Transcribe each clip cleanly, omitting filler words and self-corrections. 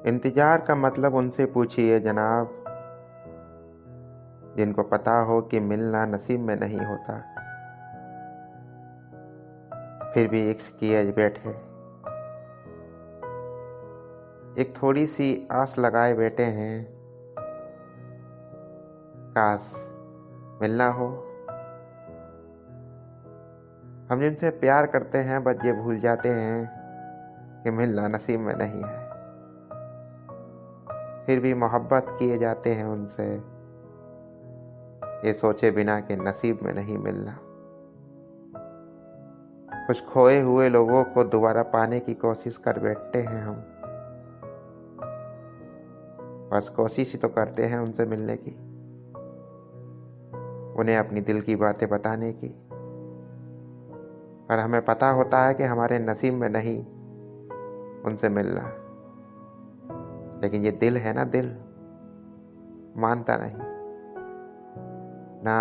इंतज़ार का मतलब उनसे पूछिए जनाब, जिनको पता हो कि मिलना नसीब में नहीं होता, फिर भी इश्क किए बैठे। एक थोड़ी सी आस लगाए बैठे हैं, काश मिलना हो। हम जिनसे प्यार करते हैं बस ये भूल जाते हैं कि मिलना नसीब में नहीं है। फिर भी मोहब्बत किए जाते हैं उनसे, ये सोचे बिना कि नसीब में नहीं मिलना। कुछ खोए हुए लोगों को दोबारा पाने की कोशिश कर बैठते हैं हम, बस कोशिश ही तो करते हैं उनसे मिलने की, उन्हें अपनी दिल की बातें बताने की। पर हमें पता होता है कि हमारे नसीब में नहीं उनसे मिलना। लेकिन ये दिल है ना, दिल मानता नहीं, ना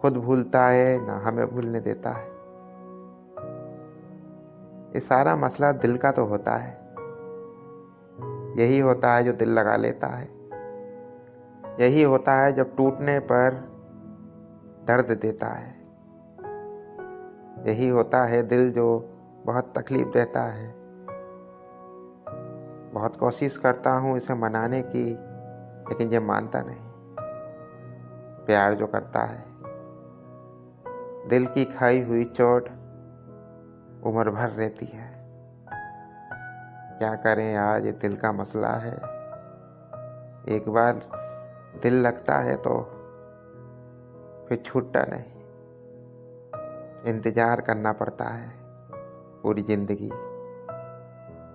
खुद भूलता है ना हमें भूलने देता है। ये सारा मसला दिल का तो होता है, यही होता है जो दिल लगा लेता है, यही होता है जब टूटने पर दर्द देता है, यही होता है दिल जो बहुत तकलीफ देता है। बहुत कोशिश करता हूँ इसे मनाने की, लेकिन ये मानता नहीं। प्यार जो करता है, दिल की खाई हुई चोट उम्र भर रहती है। क्या करें यार, ये दिल का मसला है। एक बार दिल लगता है तो फिर छूटता नहीं, इंतज़ार करना पड़ता है पूरी ज़िंदगी।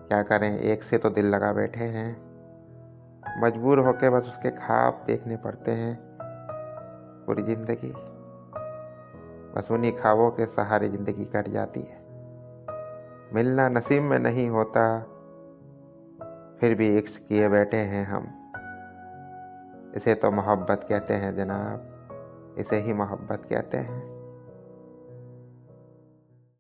क्या करें, एक से तो दिल लगा बैठे हैं, मजबूर होकर बस उसके ख्वाब देखने पड़ते हैं पूरी ज़िंदगी। बस उन्हीं ख्वाबों के सहारे ज़िंदगी कट जाती है। मिलना नसीब में नहीं होता, फिर भी इश्क किए बैठे हैं हम। इसे तो मोहब्बत कहते हैं जनाब, इसे ही मोहब्बत कहते हैं।